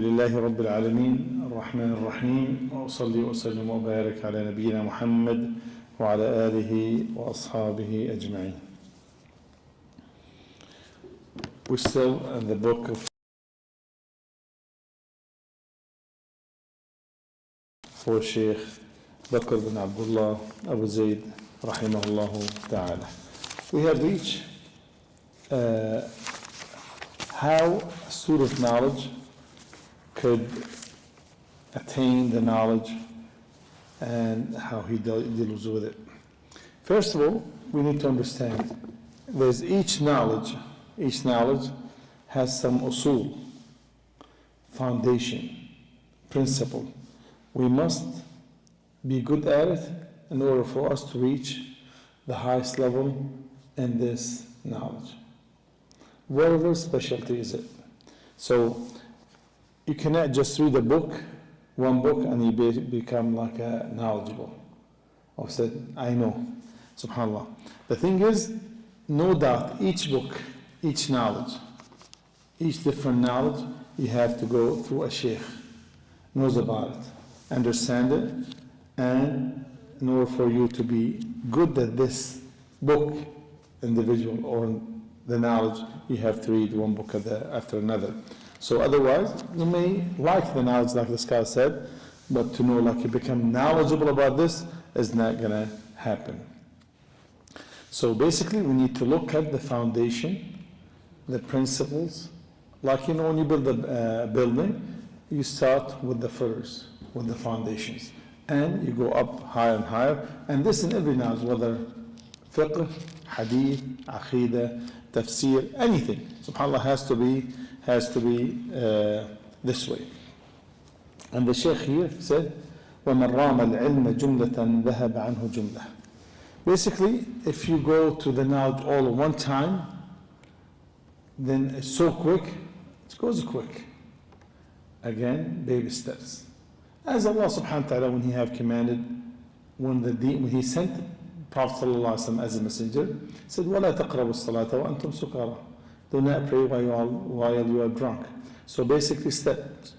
لله رب العالمين الرحمن الرحيم وأصلي وأسلم وبارك على نبينا محمد وعلى آله وأصحابه أجمعين. We're still in the book of for Shaykh Bakr bin Abdullah Abu Zayd rahimahullah ta'ala. We have reached how a student of knowledge could attain the knowledge and how he deals with it. First of all, we need to understand there's each knowledge has some usul, foundation, principle. We must be good at it in order for us to reach the highest level in this knowledge. Whatever specialty is it. So you cannot just read a book, one book, and you become like a knowledgeable. Or said, I know. SubhanAllah. The thing is, no doubt, each book, each knowledge, each different knowledge, you have to go through a Shaykh, knows about it, understand it, and in order for you to be good at this book, individual, or the knowledge, you have to read one book after another. So otherwise, you may like the knowledge, like the scholar said, but to know, like you become knowledgeable about this is not going to happen. So basically, we need to look at the foundation, the principles. Like, when you build a building, you start with the first, with the foundations. And you go up higher and higher. And this in every knowledge, whether fiqh, hadith, aqidah, tafsir, anything. SubhanAllah has to be this way. And the Shaykh here said, وَمَنْ رَامَ الْعِلْمَ جُمْلَةً ذَهَبَ عَنْهُ جُمْلَةً. Basically, if you go to the knowledge all at one time, then it's so quick, it goes quick. Again, baby steps. As Allah subhanahu wa ta'ala, when He have commanded, when He sent Prophet sallallahu alaihi wasallam as a messenger, said, وَلَا تَقْرَبُوا الصَّلَاةَ وَأَنْتُمْ سُكَارَى. Do not pray while you are drunk. So basically steps,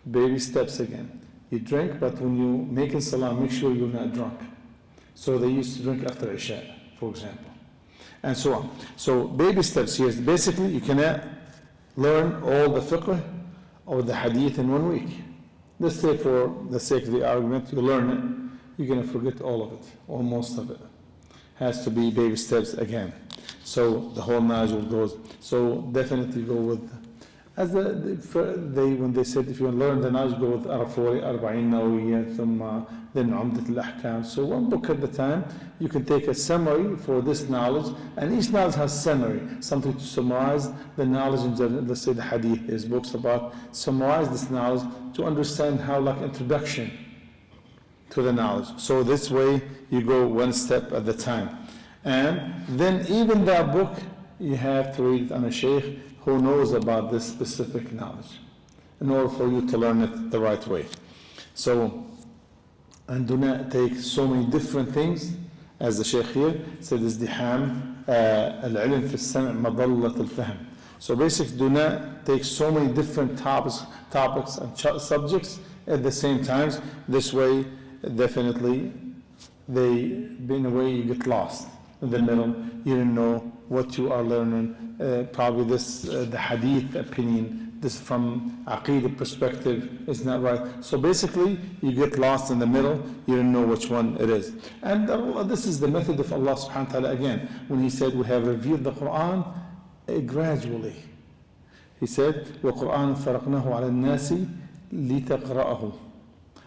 baby steps again. You drink, but when you make salah, make sure you're not drunk. So they used to drink after Isha, for example. And so on. So baby steps here. Basically, you cannot learn all the fiqh or the hadith in 1 week. Let's say for the sake of the argument, you learn it, you're going to forget all of it, or most of it. Has to be baby steps again. So the whole knowledge will go. So definitely go with, as when they said if you want to learn the knowledge, go with Arafuri, Arba'in Nawawiyya, then Umdat al-Ahkam. So one book at the time, you can take a summary for this knowledge, and each knowledge has summary, something to summarize the knowledge in general. Let's say the hadith, there's books about summarize this knowledge to understand how, like introduction to the knowledge. So this way you go one step at the time. And then even that book, you have to read it on a Shaykh who knows about this specific knowledge in order for you to learn it the right way. So, and do not take so many different things, as the Shaykh here said, izdiham al-ilm fi as-sam' madallat al-fahm. So basically, do not take so many different topics and subjects at the same time. This way, definitely, in a way, you get lost in the middle. You don't know what you are learning. Probably the hadith opinion, this from aqeedah perspective is not right. So basically, you get lost in the middle. You don't know which one it is. And this is the method of Allah subhanahu wa ta'ala again. When He said, we have revealed the Quran gradually. He said, وَقُرْآنًا فَرَقْنَاهُ عَلَى النَّاسِ لِتَقْرَأَهُ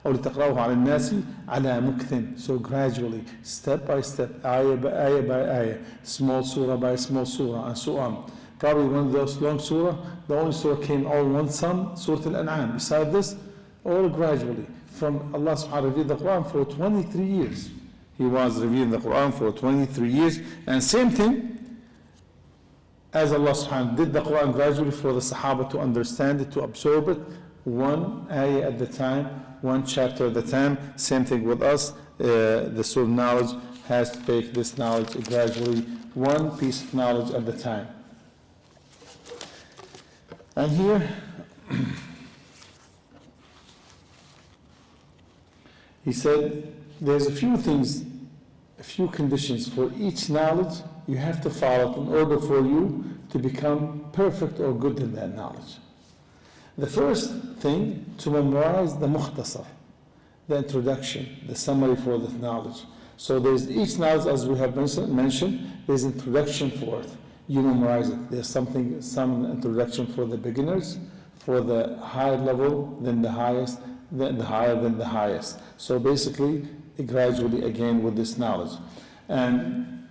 أو لتقرأه على الناس على مكث. So gradually, step by step, ayah by ayah, small surah by small surah, and so on. Probably one of those long surah, the only surah came all one sum, Surah Al-An'am. Besides this, all gradually. From Allah subhanahu wa ta'ala revealed the Quran for 23 years. He was revealing the Quran for 23 years. And same thing, as Allah subhanahu wa ta'ala did the Quran gradually for the Sahaba to understand it, to absorb it, one ayah at the time, one chapter at a time. Same thing with us. The soul of knowledge has to take this knowledge gradually, one piece of knowledge at a time. And here He said, there's a few things, a few conditions for each knowledge you have to follow in order for you to become perfect or good in that knowledge. The first thing, to memorize the mukhtasar, the introduction, the summary for the knowledge. So there's each knowledge, as we have mentioned, there's introduction for it. You memorize it. There's some introduction for the beginners, for the high level, then the highest, then the higher, then the highest. So basically, gradually again with this knowledge. And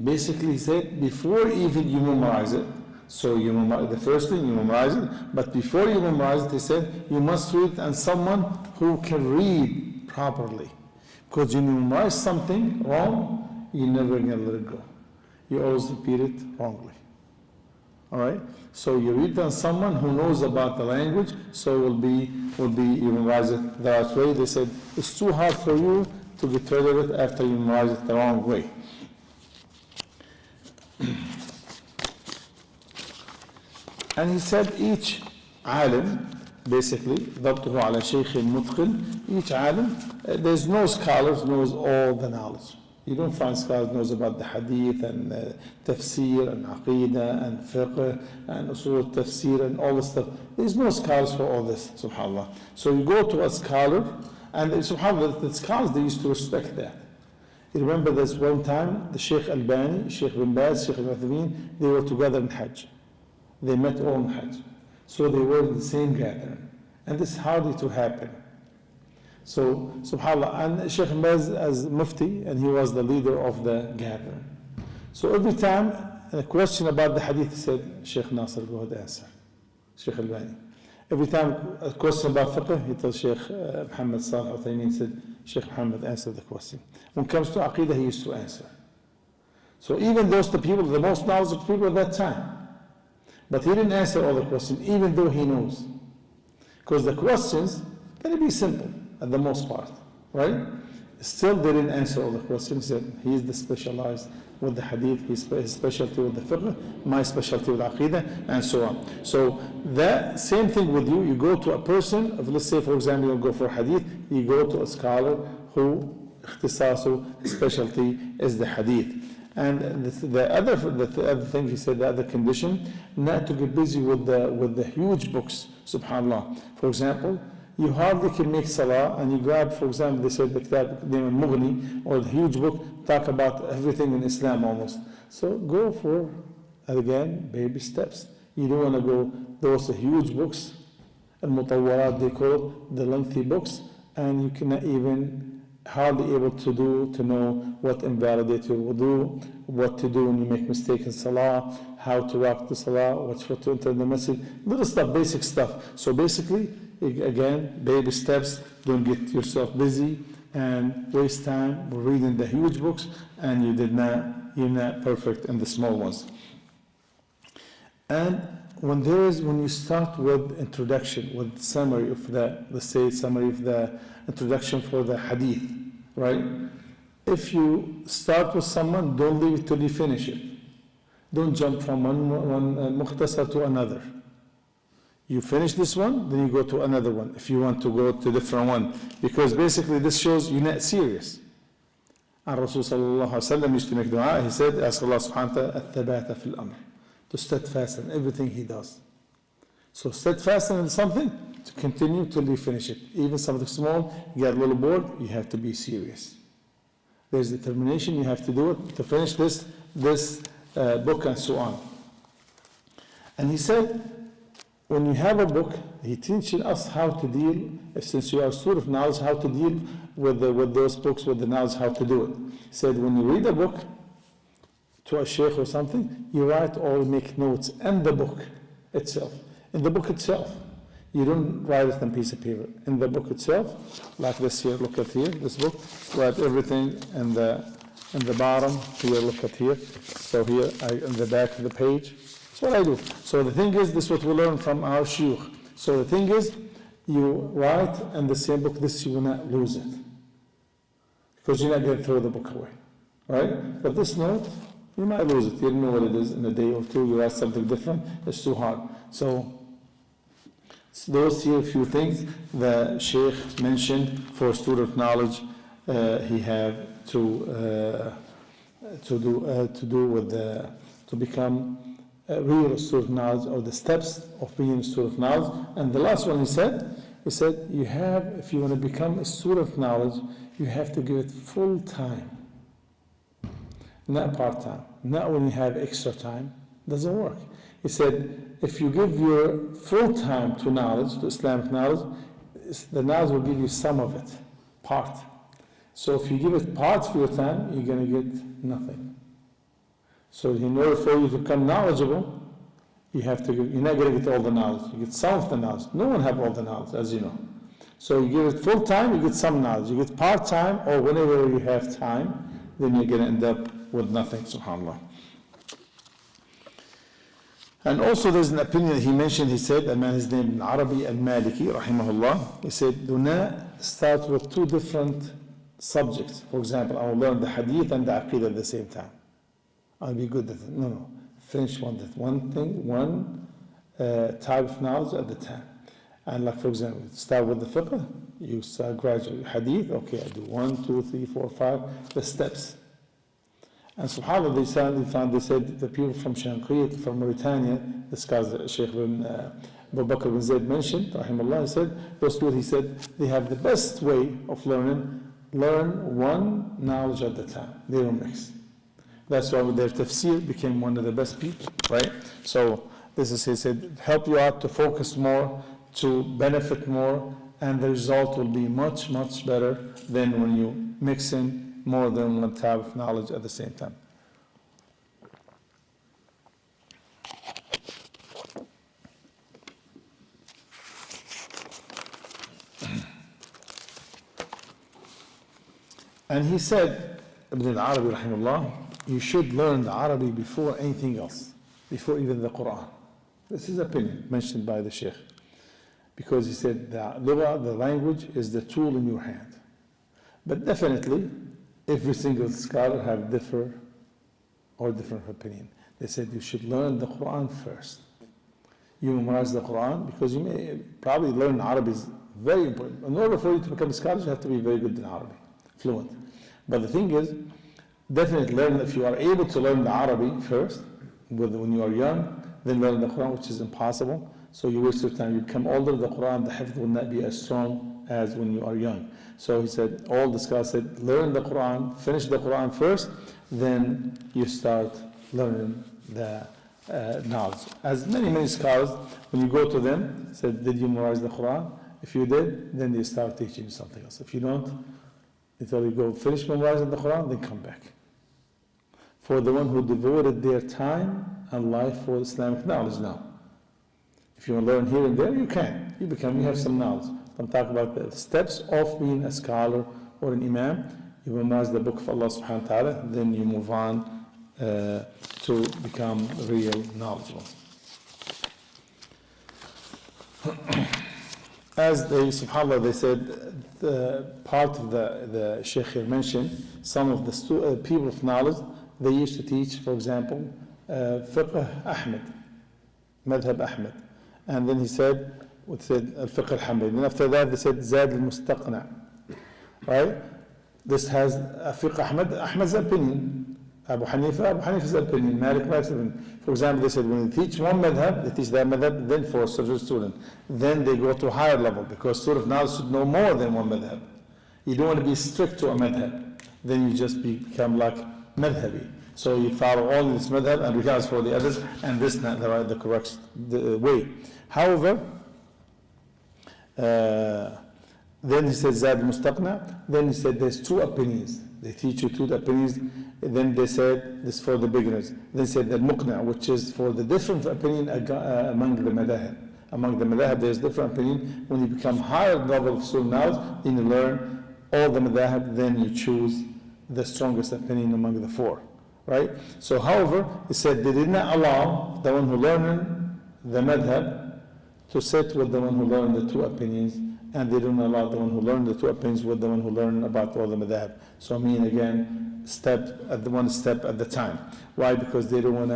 basically he said, before even you memorize it, so you memorize, the first thing you memorize it, but before you memorize it, he said, you must read it and someone who can read properly. Because when you memorize something wrong, you're never going to let it go. You always repeat it wrongly. All right? So you read it on someone who knows about the language, so will be you memorize it the right way. They said, it's too hard for you to get rid of it after you memorize it the wrong way. And he said each alim, basically, ضبطه على شيخ متقن, each alim, there's no scholar who knows all the knowledge. You don't find scholars knows about the hadith and tafsir and aqidah and fiqh and usul tafsir and all this stuff. There's no scholars for all this, subhanAllah. So you go to a scholar, and subhanAllah, the scholars, they used to respect that. You remember this one time, the Shaykh Albani, Shaykh bin Baz, Shaykh al-Uthaymeen, they were together in Hajj. They met all in Hajj. So they were in the same gathering. And this is hardly to happen. So, subhanAllah, and Shaykh bin Baz as Mufti, and he was the leader of the gathering. So every time a question about the hadith, he said, Shaykh Nasser, go ahead and answer. Shaykh Albani. Every time a question about fiqh, he told Shaykh Muhammad Salih Uthaymeen, said, Shaykh Muhammad, answer the question. When it comes to aqidah, he used to answer. So even those the people, the most knowledgeable people at that time, but he didn't answer all the questions, even though he knows. Because the questions, going to be simple at the most part, right? Still, they didn't answer all the questions. He said, he is the specialized with the hadith, his specialty with the fiqh, my specialty with aqidah, and so on. So that same thing with you. You go to a person, let's say for example, you go for hadith, you go to a scholar who اختصاصه, specialty is the hadith. And the other thing he said, the other condition, not to get busy with the huge books, subhanAllah. For example, you hardly can make salah, and you grab, for example, they said the kitab named Mughni, or the huge book, talk about everything in Islam almost. So go for, again, baby steps. You don't want to go, those huge books, al-mutawwarat they call it, the lengthy books, and you cannot even hardly able to know what invalidates your wudu, what to do when you make mistakes in salah, how to walk the salah, what to enter the masjid, little stuff, basic stuff. So basically, again, baby steps, don't get yourself busy and waste time reading the huge books, and you're not perfect in the small ones. And when you start with introduction, with summary of summary of the introduction for the hadith, right? If you start with someone, don't leave it till you finish it. Don't jump from one mukhtasar to another. You finish this one, then you go to another one, if you want to go to a different one. Because basically this shows you're not serious. And Rasul sallallahu alayhi wa sallam used to make dua, he said, ask Allah subhanahu wa ta'ala, at-thabata fil amr, to steadfast in everything he does. So steadfast in something, to continue till you finish it. Even something small, you get a little bored, you have to be serious. There's determination, you have to do it, to finish this book and so on. And he said, when you have a book, he teaches us how to deal, since you are a student of knowledge, how to deal with those books, with the knowledge, how to do it. He said, when you read a book to a sheikh or something, you write or make notes in the book itself. In the book itself. You don't write it on a piece of paper. In the book itself, like this here, look at here, this book, write everything in the bottom, here, look at here. So here, in the back of the page. That's what I do. So the thing is, this is what we learn from our shaykh. So the thing is, you write in the same book, this you will not lose it. Because you're not going to throw the book away. Right? But this note, you might lose it. You don't know what it is in a day or two. You write something different, it's too hard. So So those here few things the Shaykh mentioned for student knowledge he have to do with to become a real student knowledge, or the steps of being a student knowledge. And the last one he said you have, if you want to become a student knowledge, you have to give it full time, not part time, not when you have extra time. Doesn't work. He said if you give your full time to knowledge, to Islamic knowledge, the knowledge will give you some of it, part. So if you give it part of your time, you're going to get nothing. So in order for you to become knowledgeable, you have to give, you're not going to get all the knowledge. You get some of the knowledge. No one has all the knowledge, as you know. So you give it full time, you get some knowledge. You get part time, or whenever you have time, then you're going to end up with nothing, subhanAllah. And also there's an opinion that he mentioned, he said, a man, his name Arabi al-Maliki, rahimahullah, he said, do not start with two different subjects. For example, I will learn the hadith and the aqidah at the same time. I'll be good at it. No. Finish one thing, one type of knowledge at the time. And like, for example, start with the fiqh, you start gradually. Hadith, okay, I do 1, 2, 3, 4, 5, the steps. And subhanAllah, they said the people from Shaikh, from Mauritania, the scholars that Shaykh Bakr bin Zayd mentioned, rahimahullah, he said, those people, he said, they have the best way of learning. Learn one knowledge at a time. They don't mix. That's why their tafsir became one of the best people, right? So this is, he said, help you out to focus more, to benefit more, and the result will be much, much better than when you mix in more than one type of knowledge at the same time. And he said, Ibn al-Arabi rahimahullah, you should learn the Arabic before anything else, before even the Quran. This is opinion mentioned by the Shaykh. Because he said the language is the tool in your hand. But definitely, every single scholar have different opinion. They said you should learn the Quran first. You memorize the Quran, because you may probably learn Arabic is very important. In order for you to become a scholar, you have to be very good in Arabic, fluent. But the thing is, definitely learn, if you are able to learn the Arabic first, when you are young, then learn the Quran, which is impossible. So you waste your time. You become older, the Quran, the hifz will not be as strong as when you are young. So he said, all the scholars said, learn the Quran, finish the Quran first, then you start learning the knowledge. As many scholars, when you go to them, said, did you memorize the Quran? If you did, then they start teaching you something else. If you don't, until you go finish memorizing the Quran, then come back. For the one who devoted their time and life for Islamic knowledge now. If you want to learn here and there, you can. You have some knowledge. I'm talking about the steps of being a scholar or an imam. You memorize the book of Allah subhanahu wa ta'ala, then you move on to become real knowledgeable. As they, subhanAllah, they said, the part of the Shaykh here mentioned, some of the people of knowledge, they used to teach, for example, fiqh Ahmed, madhab Ahmed. And then he said al-fiqh al-Hanbali. Then after that, they said Zayd al-Mustaqna. Right? This has fiqh Ahmad's opinion. Abu Hanifa's opinion, Malik's opinion. For example, they said when they teach one madhab, they teach that madhab, then for a certain student. Then they go to a higher level, because student now should know more than one madhab. You don't want to be strict to a madhab. Then you just become like madhabi. So you follow only this madhab and regards for the others, and this not the correct way. However, then he said Zayd al-Mustaqna. Then he said there's two opinions. They teach you two opinions. Then they said this for the beginners. They said al-Muqna, which is for the different opinion among the madhab. Among the madhab, there's different opinion. When you become higher level of student knowledge, then you learn all the madhab. Then you choose the strongest opinion among the four. Right? So, however, he said they did not allow the one who learned the madhab to sit with the one who learned the two opinions, and they don't allow the one who learned the two opinions with the one who learned about all the madhab. So, I mean, again, one step at the time. Why? Because they don't want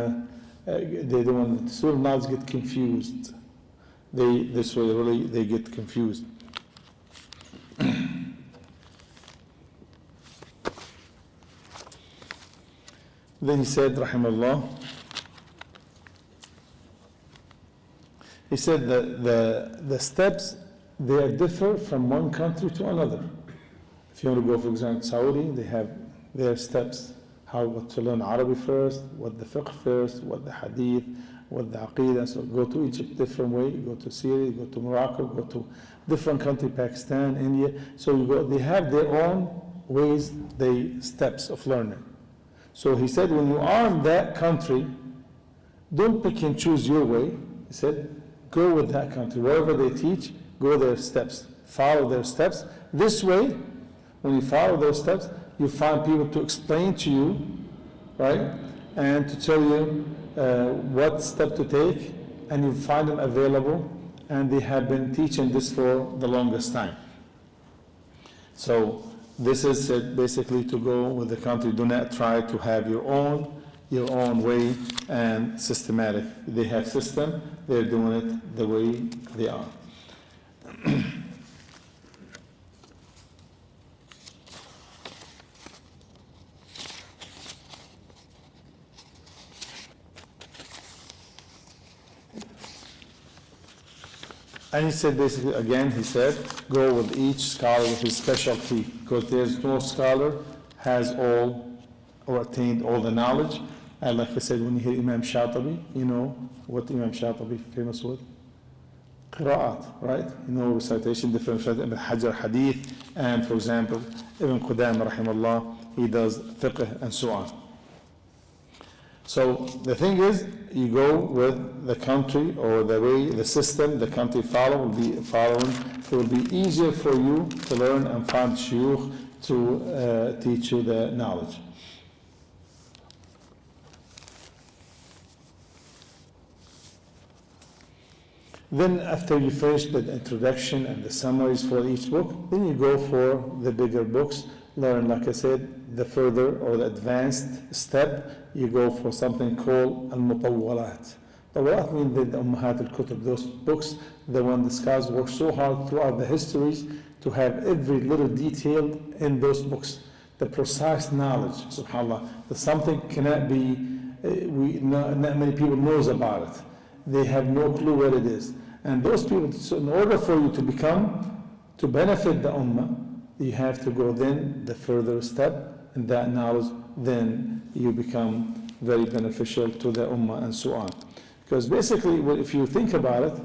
the student knowledge get confused. this way really they get confused. Then he said, rahimahullah, he said that the steps, they differ from one country to another. If you want to go, for example, Saudi, they have their steps, what to learn Arabic first, what the fiqh first, what the hadith, what the aqidah. So go to Egypt different way, you go to Syria, you go to Morocco, go to different country, Pakistan, India. So they have their own ways, steps of learning. So he said, when you are in that country, don't pick and choose your way. He said, go with that country. Wherever they teach, go their steps. Follow their steps. This way, when you follow those steps, you find people to explain to you, right? And to tell you what step to take, and you find them available, and they have been teaching this for the longest time. So this is basically to go with the country. Do not try to have your own way and systematic. They have system, they're doing it the way they are. And he said basically, again, he said, go with each scholar with his specialty, because there's no scholar has all or attained all the knowledge. And like I said, when you hear Imam Shatibi, you know what Imam Shatibi famous with? Qira'at, right? You know, recitation, different Ibn Hajar hadith, and for example, Ibn Qudamah rahimahullah, he does fiqh and so on. So the thing is, you go with the country or the way, the system the country will be following. It will be easier for you to learn and find shuyukh to teach you the knowledge. Then after you finish the introduction and the summaries for each book, then you go for the bigger books. Learn, like I said, the further or the advanced step, you go for something called al-mutawwalat. Tawwalat means the ummahat al-kutub, those books, the one the scholars work so hard throughout the histories to have every little detail in those books, the precise knowledge, subhanAllah, that something cannot be, not many people knows about it. They have no clue what it is. And those people, so in order for you to benefit the ummah, you have to go then the further step in that knowledge, then you become very beneficial to the ummah and so on. Because basically, if you think about it,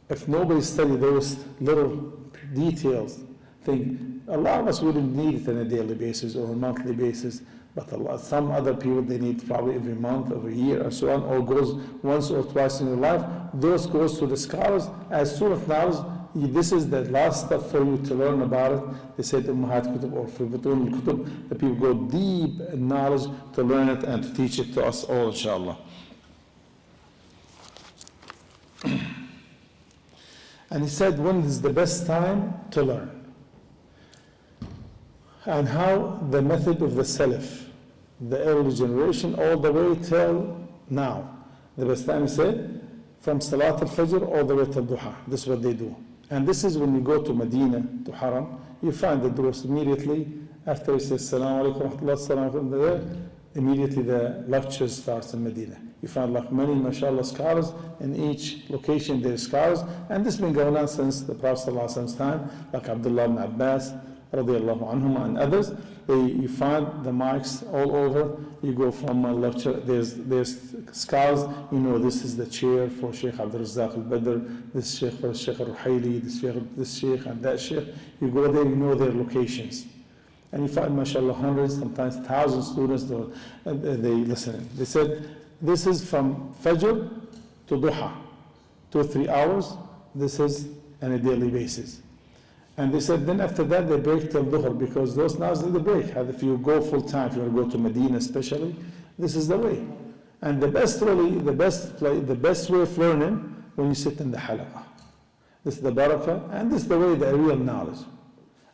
if nobody studied those little details, a lot of us wouldn't need it on a daily basis or a monthly basis, but some other people, they need probably every month, every year, and so on, or goes once or twice in your life. Those goes to the scholars as soon as knowledge. This is the last step for you to learn about it. They said Ummahat Kutub or fi Butun al-Kutub, the people go deep in knowledge to learn it and to teach it to us all, inshallah. And he said, when is the best time to learn? And how the method of the Salaf, the early generation, all the way till now. The best time, he said, from Salat al-Fajr all the way till Duha. This is what they do. And this is when you go to Medina, to Haram, you find the durus immediately after he says, Assalamu alaikum wa rahmatullahi, immediately the lecture starts in Medina. You find like many, mashallah, scholars in each location, there are scholars, and this has been going on since the Prophet ﷺ's time, like Abdullah ibn Abbas, radiallahu anhum, and others. You find the mics all over. You go from a lecture, there's scholars, you know, this is the chair for Shaykh Abdul Razzaq al-Badr, this Shaykh for Shaykh al-Ruhaili, this Shaykh and that Shaykh. You go there, you know their locations. And you find, mashallah, hundreds, sometimes thousands of students, they listen. They said, this is from Fajr to Duha, 2 or 3 hours. This is on a daily basis. And they said, then after that, they break till Dhuhr, because those nights they break. If you go full time, if you want to go to Medina especially, this is the way. And the best way of learning, when you sit in the halaqah. This is the barakah, and this is the way, the real knowledge.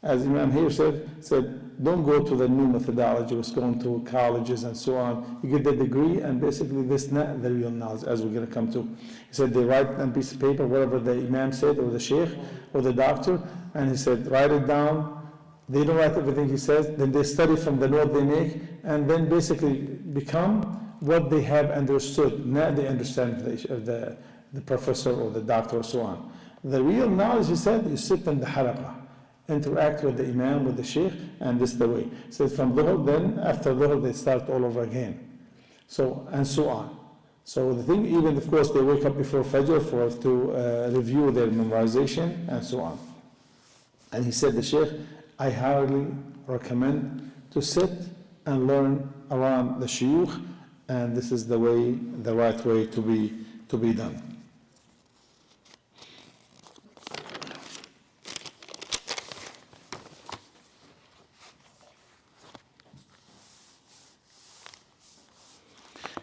as Imam here said, don't go to the new methodology, was going to colleges and so on. You get the degree, and basically this is not the real knowledge, as we're going to come to. He said they write on a piece of paper whatever the Imam said, or the Shaykh, or the doctor, and he said write it down. They don't write everything he says, then they study from the note they make, and then basically become what they have understood, not the understanding of the professor or the doctor or so on. The real knowledge, he said, you sit in the halaqah, interact with the Imam, with the Shaykh, and this is the way. He said from Dhuhr, then after Dhuhr they start all over again. So, and so on. So the thing, even of course they wake up before Fajr to review their memorization and so on. And he said, the Shaykh, I highly recommend to sit and learn around the shuyukh, and this is the way, the right way to be done.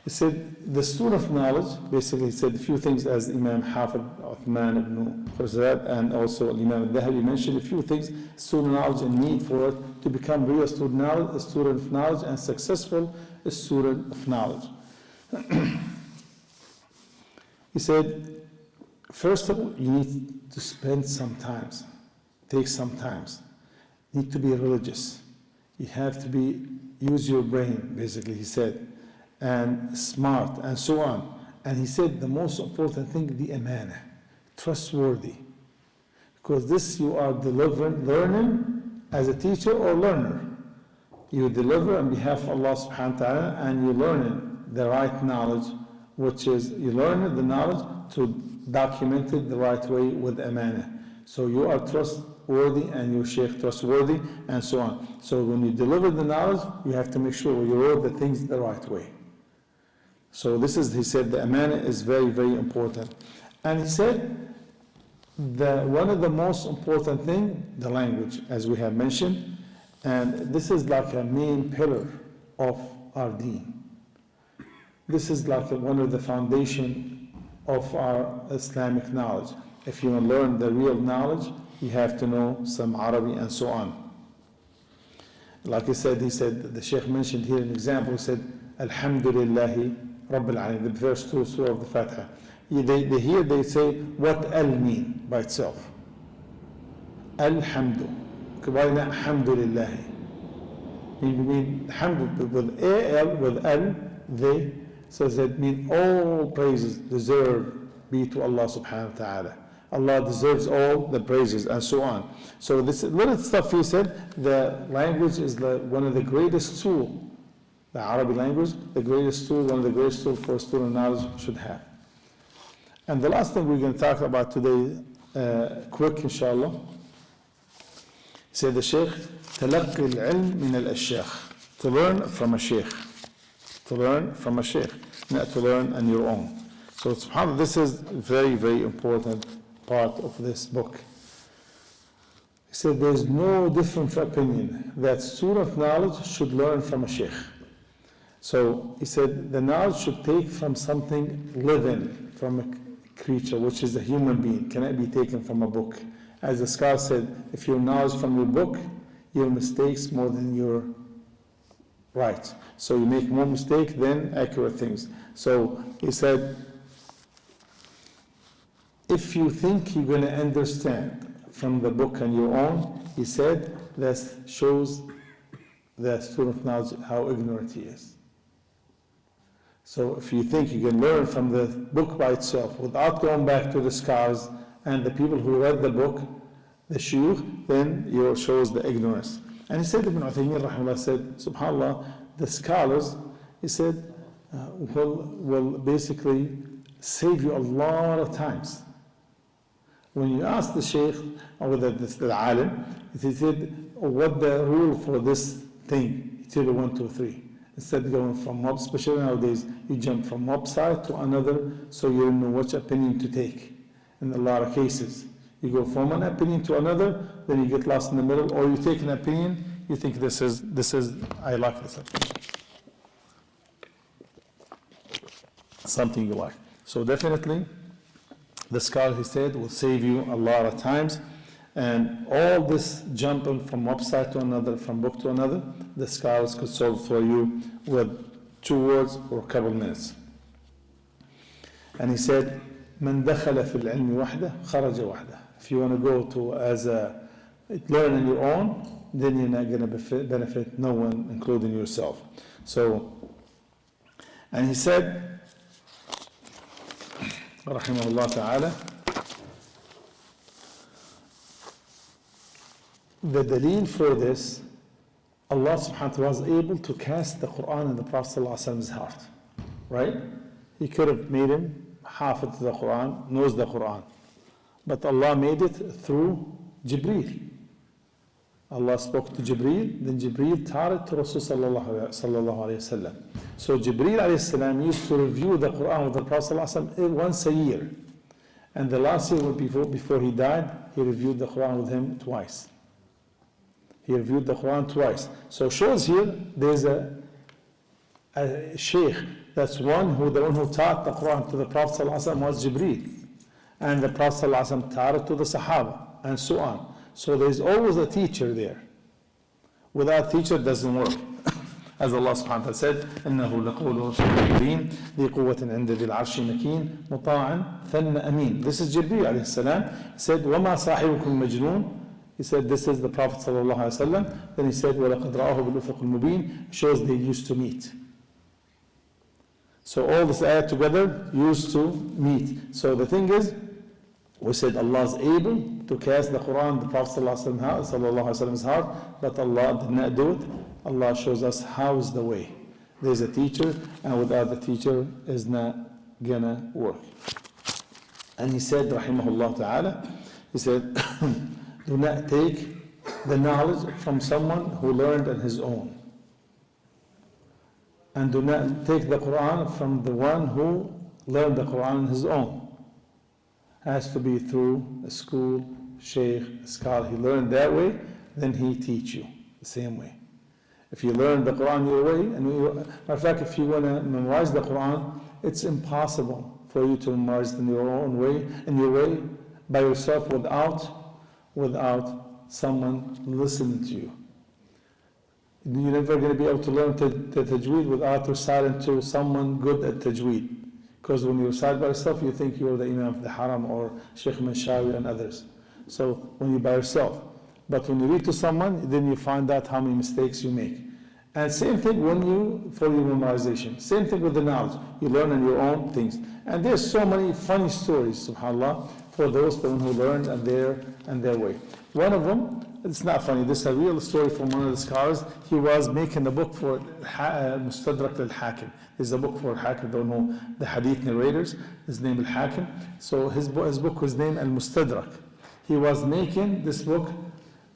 He said the student of knowledge, basically he said a few things as Imam Hafid Uthman ibn Khuzat and also Imam al-Dhahabi mentioned a few things, student knowledge and need for it to become real student knowledge, a student of knowledge, and successful a student of knowledge. He said, first of all, you need to spend some time, take some time. You need to be religious. You have to use your brain, basically, he said, and smart, and so on. And he said the most important thing, the amana, trustworthy. Because this you are delivering, learning as a teacher or learner. You deliver on behalf of Allah subhanahu wa ta'ala, and you learn the right knowledge, which is, you learn the knowledge to document it the right way with amana. So you are trustworthy and your Shaykh trustworthy, and so on. So when you deliver the knowledge, you have to make sure you wrote the things the right way. So this is, he said, the amana is very, very important. And he said, one of the most important thing, the language, as we have mentioned, and this is like a main pillar of our deen. This is like one of the foundation of our Islamic knowledge. If you want to learn the real knowledge, you have to know some Arabic and so on. Like he said, the Shaykh mentioned here an example, he said, Alhamdulillahi Rabbil Alameen, the first two surah of the Fatiha. Here they say what al mean by itself. Alhamdu. Why not Alhamdulillah? Mean Hamdu with al, with al, they, so that mean all praises deserve be to Allah subhanahu wa ta'ala. Allah deserves all the praises, and so on. So this little stuff he said, the language is one of the greatest tools. The Arabic language, the greatest tool, one of the greatest tools for student knowledge should have. And the last thing we're going to talk about today, quick inshallah, he said the Shaykh, تلقي العلم من الأشياخ, to learn from a Shaykh. To learn from a Shaykh, not to learn on your own. So subhanAllah, this is a very, very important part of this book. He said there's no different opinion that student of knowledge should learn from a Shaykh. So he said the knowledge should take from something living, from a creature, which is a human being, cannot be taken from a book. As the scholar said, if your knowledge from your book, your mistakes more than your right. So you make more mistake than accurate things. So he said, if you think you're going to understand from the book on your own, he said, that shows the student of knowledge how ignorant he is. So if you think you can learn from the book by itself without going back to the scholars and the people who read the book, the shuyukh, then it shows the ignorance. And he said, Ibn Uthaymeen rahimahullah said, subhanAllah, the scholars, he said, will basically save you a lot of times. When you ask the Shaykh or the alim, he said, what the rule for this thing? He said 1, 2, 3. Instead of going from one, especially nowadays, you jump from one side to another, so you don't know which opinion to take. In a lot of cases, you go from one opinion to another, then you get lost in the middle, or you take an opinion, you think this is I like this opinion. Something you like. So definitely, the scholar, he said, will save you a lot of times. And all this jumping from website to another, from book to another, the scholars could solve for you with 2 words or a couple minutes. And he said, من دخل في العلم وحده خرج وحده. If you want to go to learn on your own, then you're not going to benefit no one, including yourself. So, and he said, rahimahullah ta'ala, the dalil for this, Allah subhanahu wa ta'ala was able to cast the Quran in the Prophet ﷺ's heart. Right? He could have made him hafid to the Quran, knows the Quran. But Allah made it through Jibreel. Allah spoke to Jibreel, then Jibreel taught it to Rasul sallallahu alayhi wasallam. So Jibreel alayhi salam used to review the Quran with the Prophet ﷺ once a year. And the last year before he died, he reviewed the Quran with him twice. He reviewed the Quran twice. So it shows here there's a Shaykh. That's the one who taught the Quran to the Prophet ﷺ was Jibreel. And the Prophet ﷺ taught it to the Sahaba, and so on. So there's always a teacher there. Without a teacher, it doesn't work. As Allah subhanahu wa ta'ala said, إِنَّهُ لَقَوْلُ رَسُولٍ كَرِيمٍ ذِي قُوَّةٍ عِنْدَ ذِي الْعَرْشِ مَكِينٍ مُطَاعٍ ثَمَّ أَمِينٍ. This is Jibreel alayhi salam. He said, وَمَا صَاحِبُكُمْ مَجْنُونَ. He said, this is the Prophet sallallahu alayhi wa sallam. Then he said, وَلَقَدْ رَآهُ بِالْأُفُقِ الْمُبِينِ. Shows they used to meet. So all this ayat together used to meet. So the thing is, we said Allah is able to cast the Quran, the Prophet sallallahu alaihi wasallam's heart, but Allah did not do it. Allah shows us how is the way. There's a teacher, and without the teacher is not gonna work. And he said, rahimahullah ta'ala, he said, do not take the knowledge from someone who learned on his own. And do not take the Quran from the one who learned the Quran on his own. Has to be through a school, Shaykh, a scholar. He learned that way, then he teach you the same way. If you learn the Quran your way, matter of fact, if you want to memorize the Quran, it's impossible for you to memorize it in your own way, in your way, by yourself, without someone listening to you. You're never going to be able to learn the tajweed without reciting to someone good at tajweed. Because when you recite by yourself, you think you're the Imam of the Haram or Shaykh Manshawi and others. So when you're by yourself. But when you read to someone, then you find out how many mistakes you make. And same thing for your memorization. Same thing with the knowledge. You learn on your own things. And there's so many funny stories, subhanAllah, for those who learned and their way. One of them, it's not funny, this is a real story from one of the scholars. He was making a book for Mustadrak al-Hakim. There's a book for Hakim, don't know the hadith narrators. His name al-Hakim. So his book was named al-Mustadrak. He was making this book,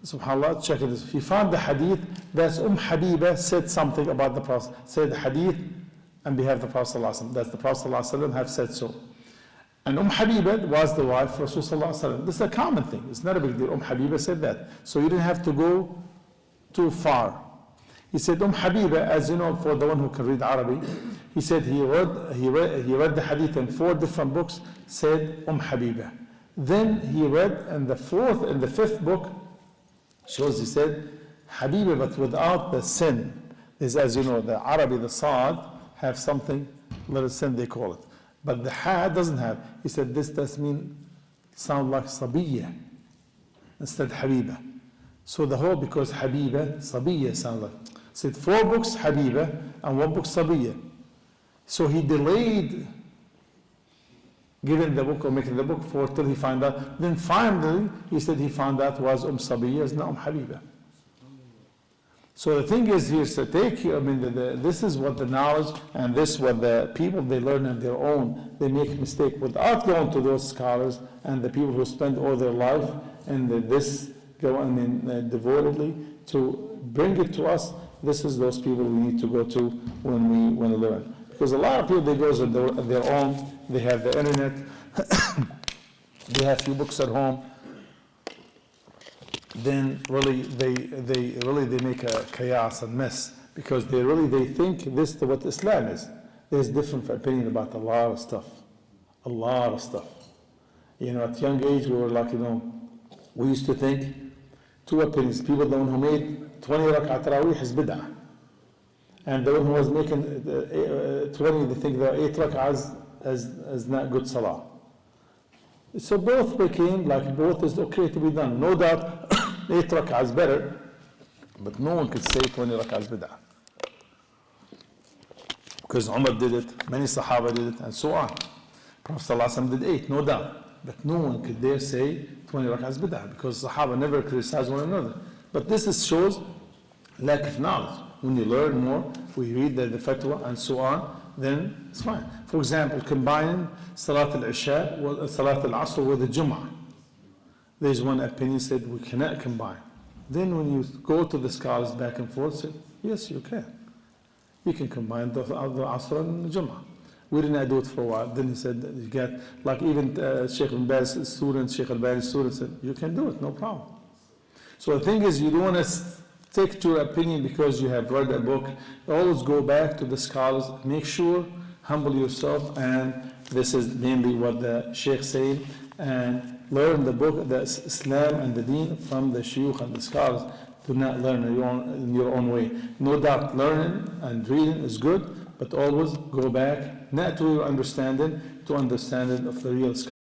subhanAllah, check this. He found the hadith that Habiba said something about the Prophet. Said the hadith on behalf of the Prophet ﷺ. That the Prophet ﷺ have said so. And Habiba was the wife of Rasulullah. This is a common thing. It's not a big deal. Habiba said that. So you didn't have to go too far. He said, Habiba, as you know, for the one who can read Arabic, he said he read the hadith in 4 different books, said Habiba. Then he read in the 4th and the 5th book, shows he said Habiba, but without the sin. This, as you know, the Arabic, the Saad, have something, little sin they call it. But the ha doesn't have. He said this does mean sound like Sabiyya instead Habiba. So the whole, because Habiba, Sabiyya sound like. Said 4 books Habiba and 1 book Sabiyya. So he delayed giving the book or making the book for till he found out. Then finally he said he found out was Sabiyya is not Habiba. So the thing is here, so this is what the knowledge and this what the people they learn on their own. They make a mistake without going to those scholars and the people who spend all their life and this go devotedly to bring it to us. This is those people we need to go to when we want to learn. Because a lot of people, they go on their own, they have the internet, they have few books at home. Then really they make a chaos and mess because they think this is what Islam is. There's different opinion about a lot of stuff. You know, at young age we were like, We used to think two opinions. People, the one who made 20 rak'ah tarawih is bid'ah. And the one who was making 20, they think there are 8 rak'ahs as not good salah. So both became like both is okay to be done. No doubt 8 rak'ah is better, but no one could say 20 rak'ah is bid'ah. Because Umar did it, many Sahaba did it, and so on. Prophet ﷺ did 8, no doubt. But no one could dare say 20 rak'ah is bid'ah, because Sahaba never criticized one another. But this shows lack of knowledge. When you learn more, we read the fatwa and so on, then it's fine. For example, combining Salat al-Isha, Salat al-Asr with the Jum'ah. There's one opinion said we cannot combine. Then when you go to the scholars back and forth, say, yes, you can. You can combine the Asr and the Jum'ah. We did not do it for a while. Then he said, you get, like even Shaykh al-Bani's student, Shaykh al-Bani's student said, you can do it, no problem. So the thing is, you don't want to stick to your opinion because you have read a book. Always go back to the scholars. Make sure, humble yourself, and this is mainly what the Shaykh said, and learn the book, the Islam and the Deen from the Shuyukh and the scholars. Do not learn in your own way. No doubt learning and reading is good, but always go back, not to your understanding, to understanding of the real scholars.